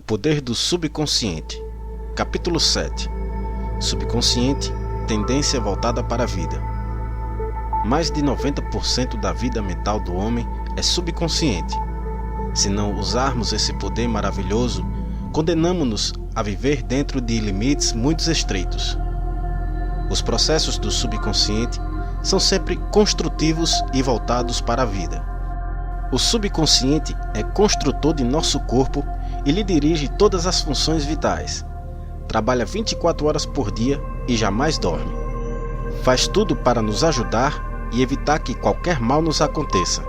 O poder do subconsciente. Capítulo 7. Subconsciente, tendência voltada para a vida. Mais de 90% da vida mental do homem é subconsciente. Se não usarmos esse poder maravilhoso, condenamos-nos a viver dentro de limites muito estreitos. Os processos do subconsciente são sempre construtivos e voltados para a vida. O subconsciente é construtor de nosso corpo e lhe dirige todas as funções vitais. Trabalha 24 horas por dia e jamais dorme. Faz tudo para nos ajudar e evitar que qualquer mal nos aconteça.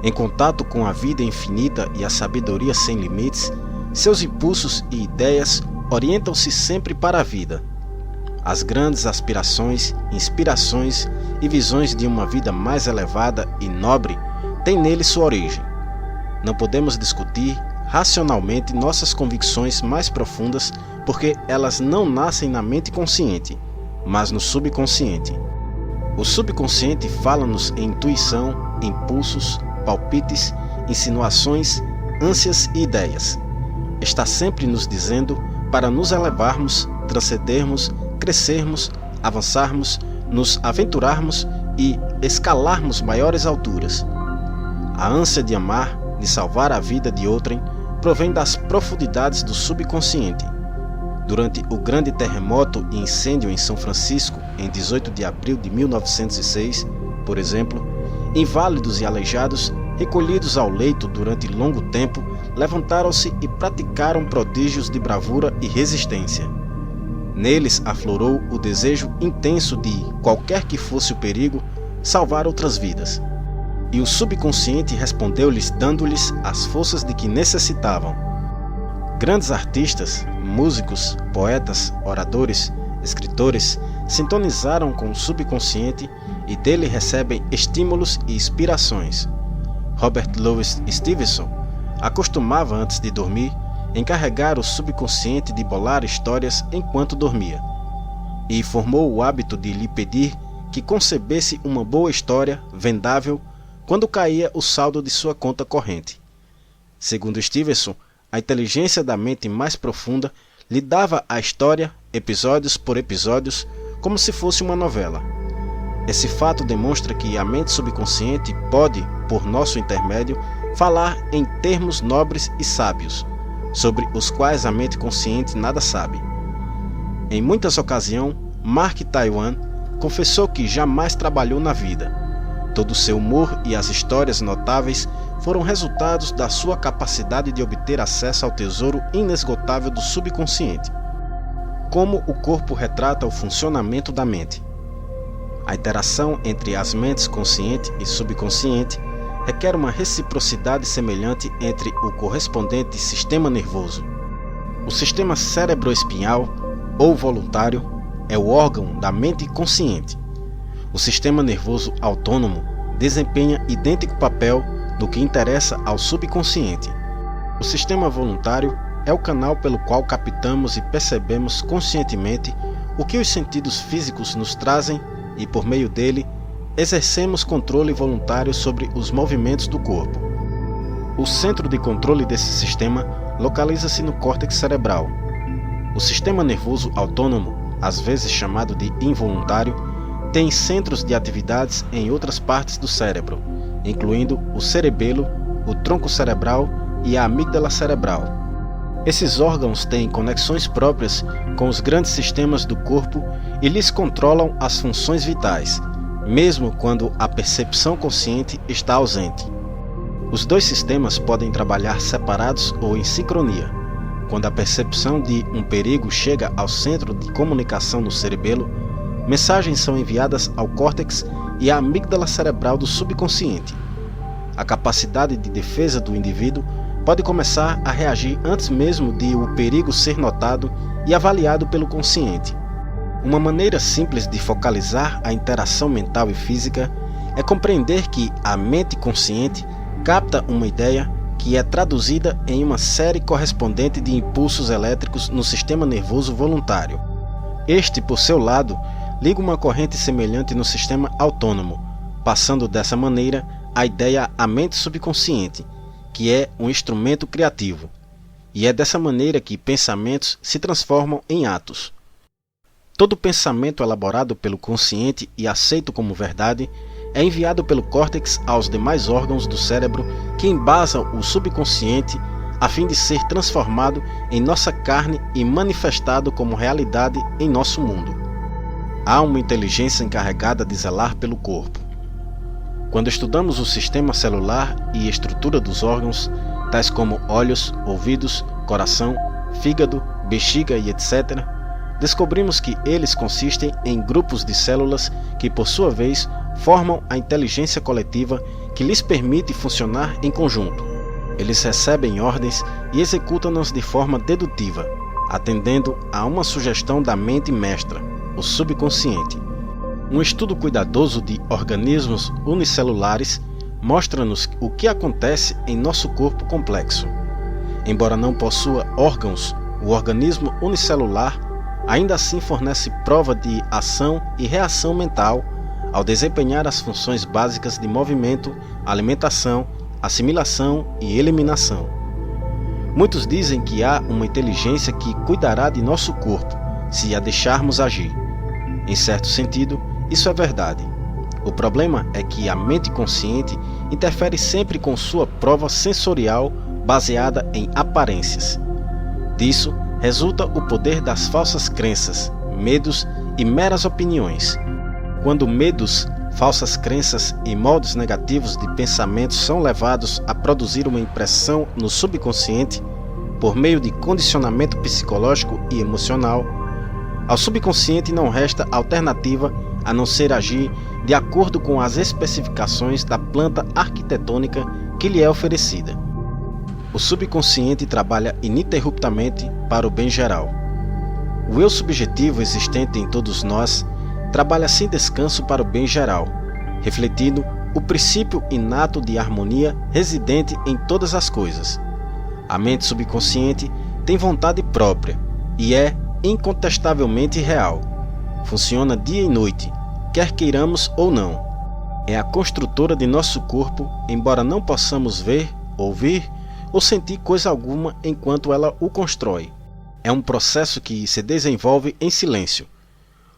Em contato com a vida infinita e a sabedoria sem limites, seus impulsos e ideias orientam-se sempre para a vida. As grandes aspirações, inspirações e visões de uma vida mais elevada e nobre têm nele sua origem. Não podemos discutir racionalmente nossas convicções mais profundas porque elas não nascem na mente consciente, mas no subconsciente. O subconsciente fala-nos em intuição, impulsos, palpites, insinuações, ânsias e ideias. Está sempre nos dizendo para nos elevarmos, transcendermos, crescermos, avançarmos, nos aventurarmos e escalarmos maiores alturas. A ânsia de amar, de salvar a vida de outrem, provém das profundidades do subconsciente. Durante o grande terremoto e incêndio em São Francisco, em 18 de abril de 1906, por exemplo, inválidos e aleijados, recolhidos ao leito durante longo tempo, levantaram-se e praticaram prodígios de bravura e resistência. Neles aflorou o desejo intenso de, qualquer que fosse o perigo, salvar outras vidas. E o subconsciente respondeu-lhes dando-lhes as forças de que necessitavam. Grandes artistas, músicos, poetas, oradores, escritores sintonizaram com o subconsciente e dele recebem estímulos e inspirações. Robert Louis Stevenson acostumava antes de dormir encarregar o subconsciente de bolar histórias enquanto dormia, e formou o hábito de lhe pedir que concebesse uma boa história vendável quando caía o saldo de sua conta corrente. Segundo Stevenson, a inteligência da mente mais profunda lhe dava a história, episódios por episódios, como se fosse uma novela. Esse fato demonstra que a mente subconsciente pode, por nosso intermédio, falar em termos nobres e sábios, sobre os quais a mente consciente nada sabe. Em muitas ocasiões, Mark Twain confessou que jamais trabalhou na vida. Todo o seu humor e as histórias notáveis foram resultados da sua capacidade de obter acesso ao tesouro inesgotável do subconsciente. Como o corpo retrata o funcionamento da mente. A interação entre as mentes consciente e subconsciente requer uma reciprocidade semelhante entre o correspondente sistema nervoso. O sistema cerebroespinhal, ou voluntário, é o órgão da mente consciente. O sistema nervoso autônomo desempenha idêntico papel no que interessa ao subconsciente. O sistema voluntário é o canal pelo qual captamos e percebemos conscientemente o que os sentidos físicos nos trazem e, por meio dele, exercemos controle voluntário sobre os movimentos do corpo. O centro de controle desse sistema localiza-se no córtex cerebral. O sistema nervoso autônomo, às vezes chamado de involuntário, tem centros de atividades em outras partes do cérebro, incluindo o cerebelo, o tronco cerebral e a amígdala cerebral. Esses órgãos têm conexões próprias com os grandes sistemas do corpo e lhes controlam as funções vitais, mesmo quando a percepção consciente está ausente. Os dois sistemas podem trabalhar separados ou em sincronia. Quando a percepção de um perigo chega ao centro de comunicação no cerebelo, mensagens são enviadas ao córtex e à amígdala cerebral do subconsciente. A capacidade de defesa do indivíduo pode começar a reagir antes mesmo de o perigo ser notado e avaliado pelo consciente. Uma maneira simples de focalizar a interação mental e física é compreender que a mente consciente capta uma ideia que é traduzida em uma série correspondente de impulsos elétricos no sistema nervoso voluntário. Este, por seu lado, liga uma corrente semelhante no sistema autônomo, passando dessa maneira a ideia à mente subconsciente, que é um instrumento criativo. e é dessa maneira que pensamentos se transformam em atos. Todo pensamento elaborado pelo consciente e aceito como verdade é enviado pelo córtex aos demais órgãos do cérebro que embasam o subconsciente a fim de ser transformado em nossa carne e manifestado como realidade em nosso mundo. Há uma inteligência encarregada de zelar pelo corpo. Quando estudamos o sistema celular e estrutura dos órgãos, tais como olhos, ouvidos, coração, fígado, bexiga e etc., descobrimos que eles consistem em grupos de células que, por sua vez, formam a inteligência coletiva que lhes permite funcionar em conjunto. Eles recebem ordens e executam-nas de forma dedutiva, atendendo a uma sugestão da mente mestra, o subconsciente. Um estudo cuidadoso de organismos unicelulares mostra-nos o que acontece em nosso corpo complexo. Embora não possua órgãos, o organismo unicelular ainda assim fornece prova de ação e reação mental ao desempenhar as funções básicas de movimento, alimentação, assimilação e eliminação. Muitos dizem que há uma inteligência que cuidará de nosso corpo, se a deixarmos agir. Em certo sentido, isso é verdade. O problema é que a mente consciente interfere sempre com sua prova sensorial baseada em aparências. Disso resulta o poder das falsas crenças, medos e meras opiniões. Quando medos, falsas crenças e modos negativos de pensamentos são levados a produzir uma impressão no subconsciente por meio de condicionamento psicológico e emocional, ao subconsciente não resta alternativa a não ser agir de acordo com as especificações da planta arquitetônica que lhe é oferecida. O subconsciente trabalha ininterruptamente para o bem geral. O eu subjetivo existente em todos nós trabalha sem descanso para o bem geral, refletindo o princípio inato de harmonia residente em todas as coisas. A mente subconsciente tem vontade própria e é incontestavelmente real. Funciona dia e noite, quer queiramos ou não. É a construtora de nosso corpo, embora não possamos ver, ouvir ou sentir coisa alguma enquanto ela o constrói. É um processo que se desenvolve em silêncio.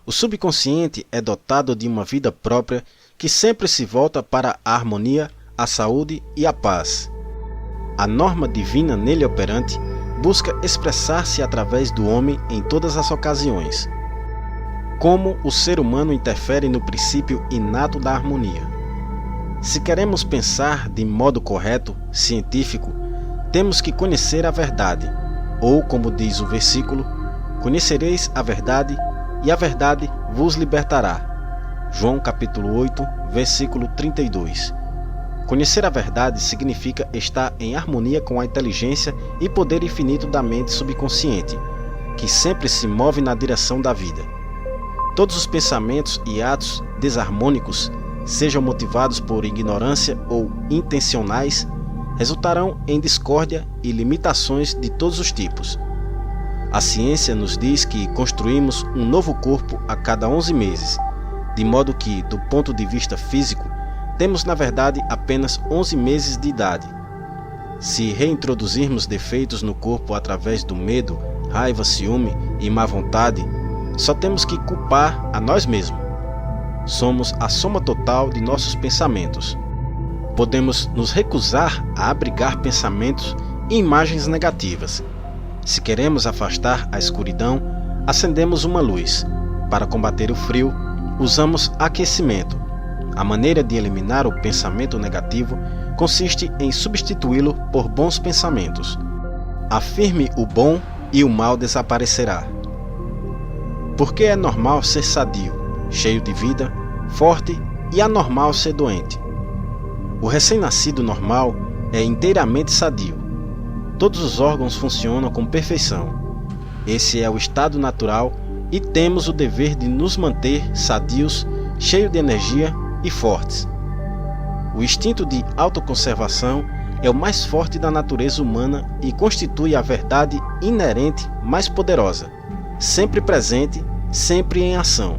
O subconsciente é dotado de uma vida própria que sempre se volta para a harmonia, a saúde e a paz. A norma divina nele operante busca expressar-se através do homem em todas as ocasiões. Como o ser humano interfere no princípio inato da harmonia? Se queremos pensar de modo correto, científico, temos que conhecer a verdade, ou, como diz o versículo, conhecereis a verdade e a verdade vos libertará. João capítulo 8, versículo 32. Conhecer a verdade significa estar em harmonia com a inteligência e poder infinito da mente subconsciente, que sempre se move na direção da vida. Todos os pensamentos e atos desarmônicos, sejam motivados por ignorância ou intencionais, resultarão em discórdia e limitações de todos os tipos. A ciência nos diz que construímos um novo corpo a cada 11 meses, de modo que, do ponto de vista físico, temos na verdade apenas 11 meses de idade. Se reintroduzirmos defeitos no corpo através do medo, raiva, ciúme e má vontade, só temos que culpar a nós mesmos. Somos a soma total de nossos pensamentos. Podemos nos recusar a abrigar pensamentos e imagens negativas. Se queremos afastar a escuridão, acendemos uma luz. Para combater o frio, usamos aquecimento. A maneira de eliminar o pensamento negativo consiste em substituí-lo por bons pensamentos. Afirme o bom e o mal desaparecerá. Porque é normal ser sadio, cheio de vida, forte e anormal ser doente. O recém-nascido normal é inteiramente sadio. Todos os órgãos funcionam com perfeição. Esse é o estado natural e temos o dever de nos manter sadios, cheios de energia e fortes. O instinto de autoconservação é o mais forte da natureza humana e constitui a verdade inerente mais poderosa, sempre presente, sempre em ação.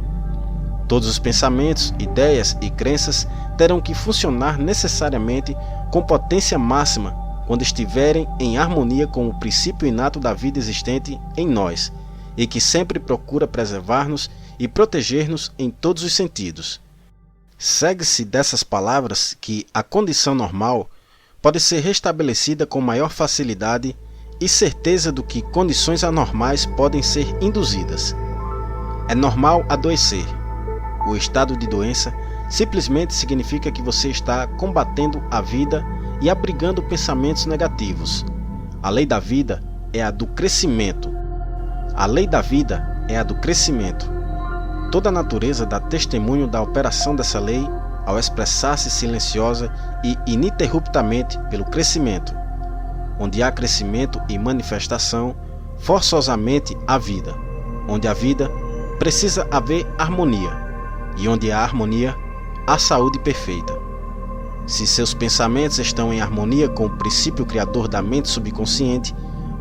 Todos os pensamentos, ideias e crenças terão que funcionar necessariamente com potência máxima quando estiverem em harmonia com o princípio inato da vida existente em nós e que sempre procura preservar-nos e proteger-nos em todos os sentidos. Segue-se dessas palavras que a condição normal pode ser restabelecida com maior facilidade e certeza do que condições anormais podem ser induzidas. É normal adoecer. O estado de doença simplesmente significa que você está combatendo a vida e abrigando pensamentos negativos. A lei da vida é a do crescimento. A lei da vida é a do crescimento. Toda a natureza dá testemunho da operação dessa lei ao expressar-se silenciosa e ininterruptamente pelo crescimento. Onde há crescimento e manifestação, forçosamente há vida. Onde há vida, precisa haver harmonia. E onde há harmonia, há saúde perfeita. Se seus pensamentos estão em harmonia com o princípio criador da mente subconsciente,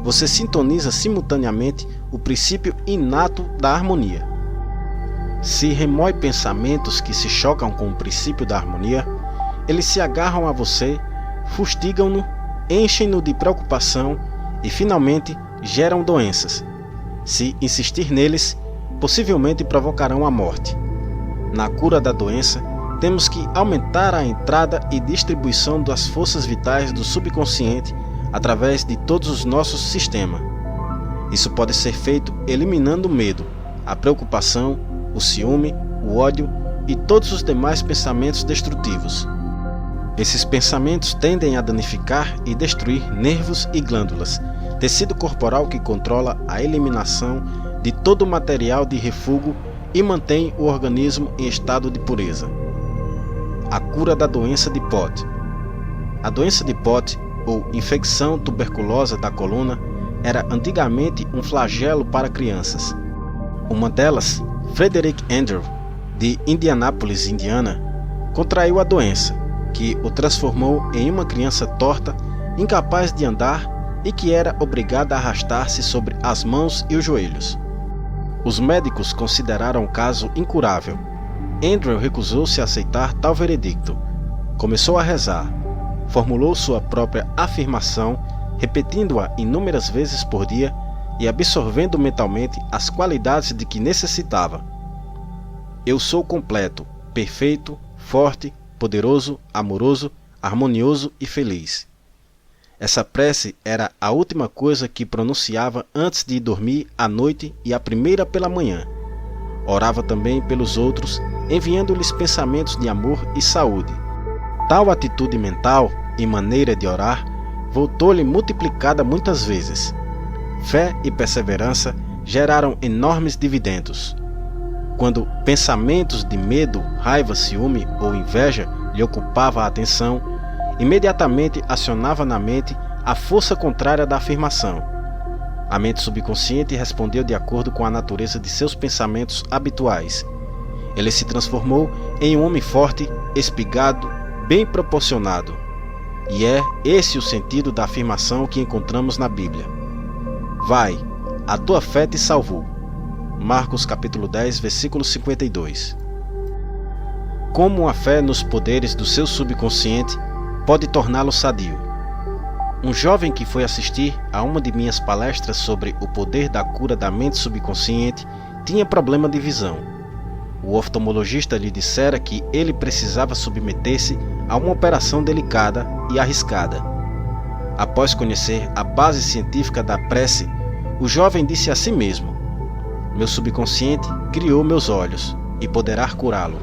você sintoniza simultaneamente o princípio inato da harmonia. Se remói pensamentos que se chocam com o princípio da harmonia, eles se agarram a você, fustigam-no, enchem-no de preocupação e, finalmente, geram doenças. Se insistir neles, possivelmente provocarão a morte. Na cura da doença, temos que aumentar a entrada e distribuição das forças vitais do subconsciente através de todos os nossos sistemas. Isso pode ser feito eliminando o medo, a preocupação, o ciúme, o ódio e todos os demais pensamentos destrutivos. Esses pensamentos tendem a danificar e destruir nervos e glândulas, tecido corporal que controla a eliminação de todo o material de refúgio e mantém o organismo em estado de pureza. A cura da doença de Pott. A doença de Pott, ou infecção tuberculosa da coluna, era antigamente um flagelo para crianças. Uma delas, Frederick Andrew, de Indianápolis, Indiana, contraiu a doença, que o transformou em uma criança torta, incapaz de andar e que era obrigada a arrastar-se sobre as mãos e os joelhos. Os médicos consideraram o caso incurável. Andrew recusou-se a aceitar tal veredicto. Começou a rezar. Formulou sua própria afirmação, repetindo-a inúmeras vezes por dia e absorvendo mentalmente as qualidades de que necessitava. Eu sou completo, perfeito, forte, poderoso, amoroso, harmonioso e feliz. Essa prece era a última coisa que pronunciava antes de dormir à noite e a primeira pela manhã. Orava também pelos outros, enviando-lhes pensamentos de amor e saúde. Tal atitude mental e maneira de orar voltou-lhe multiplicada muitas vezes. Fé e perseverança geraram enormes dividendos. Quando pensamentos de medo, raiva, ciúme ou inveja lhe ocupavam a atenção, imediatamente acionava na mente a força contrária da afirmação. A mente subconsciente respondeu de acordo com a natureza de seus pensamentos habituais. Ele se transformou em um homem forte, espigado, bem proporcionado. E é esse o sentido da afirmação que encontramos na Bíblia. Vai, a tua fé te salvou. Marcos capítulo 10, versículo 52. Como a fé nos poderes do seu subconsciente pode torná-lo sadio. Um jovem que foi assistir a uma de minhas palestras sobre o poder da cura da mente subconsciente tinha problema de visão. O oftalmologista lhe dissera que ele precisava submeter-se a uma operação delicada e arriscada. Após conhecer a base científica da prece, o jovem disse a si mesmo: meu subconsciente criou meus olhos e poderá curá-lo.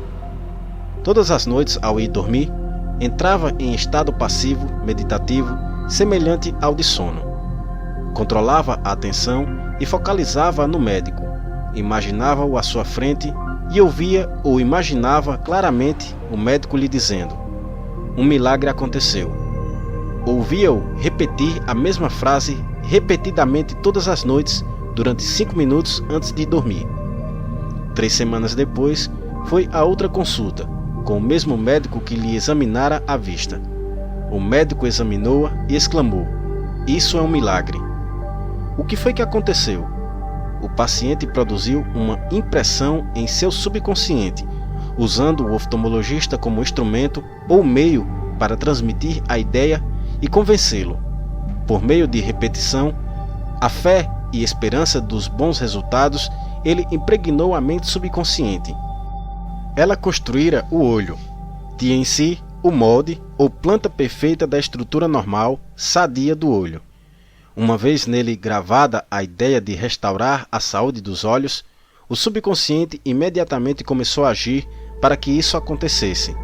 Todas as noites, ao ir dormir, entrava em estado passivo, meditativo, semelhante ao de sono. Controlava a atenção e focalizava no médico. Imaginava-o à sua frente e ouvia ou imaginava claramente o médico lhe dizendo: um milagre aconteceu. Ouvia-o repetir a mesma frase repetidamente todas as noites durante 5 minutos antes de dormir. 3 semanas depois, foi a outra consulta, com o mesmo médico que lhe examinara a vista. O médico examinou-a e exclamou: isso é um milagre. O que foi que aconteceu? O paciente produziu uma impressão em seu subconsciente, usando o oftalmologista como instrumento ou meio para transmitir a ideia e convencê-lo. Por meio de repetição, a fé e esperança dos bons resultados, ele impregnou a mente subconsciente. Ela construíra o olho, tinha em si o molde ou planta perfeita da estrutura normal, sadia do olho. Uma vez nele gravada a ideia de restaurar a saúde dos olhos, o subconsciente imediatamente começou a agir para que isso acontecesse.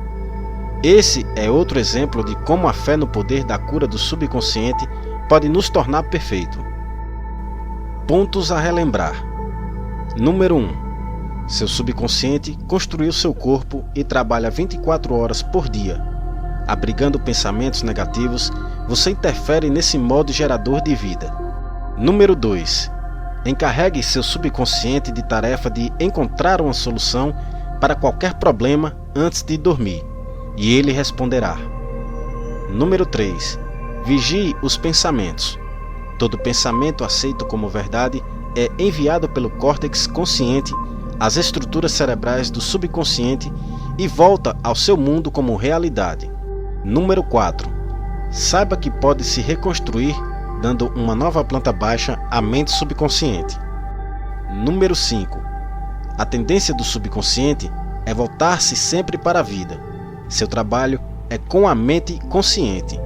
Esse é outro exemplo de como a fé no poder da cura do subconsciente pode nos tornar perfeito. Pontos a relembrar. Número 1. Seu subconsciente construiu seu corpo e trabalha 24 horas por dia. Abrigando pensamentos negativos, você interfere nesse modo gerador de vida. Número 2. Encarregue seu subconsciente de tarefa de encontrar uma solução para qualquer problema antes de dormir, e ele responderá. Número 3. Vigie os pensamentos. Todo pensamento aceito como verdade é enviado pelo córtex consciente às estruturas cerebrais do subconsciente e volta ao seu mundo como realidade. Número 4. Saiba que pode se reconstruir dando uma nova planta baixa à mente subconsciente. Número 5. A tendência do subconsciente é voltar-se sempre para a vida. Seu trabalho é com a mente consciente.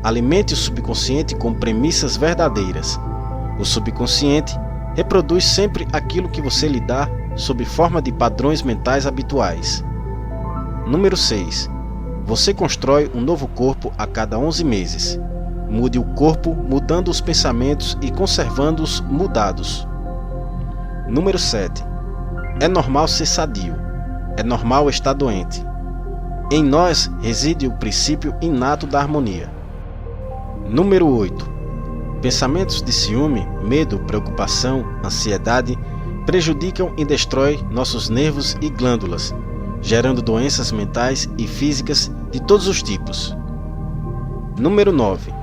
Alimente o subconsciente com premissas verdadeiras. O subconsciente reproduz sempre aquilo que você lhe dá sob forma de padrões mentais habituais. Número 6. Você constrói um novo corpo a cada 11 meses. Mude o corpo mudando os pensamentos e conservando-os mudados. Número 7. É normal ser sadio. É normal estar doente. Em nós reside o princípio inato da harmonia. Número 8. Pensamentos de ciúme, medo, preocupação, ansiedade prejudicam e destroem nossos nervos e glândulas, gerando doenças mentais e físicas de todos os tipos. Número 9.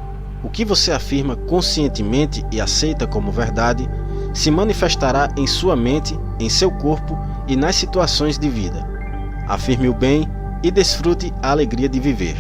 O que você afirma conscientemente e aceita como verdade se manifestará em sua mente, em seu corpo e nas situações de vida. Afirme o bem e desfrute a alegria de viver.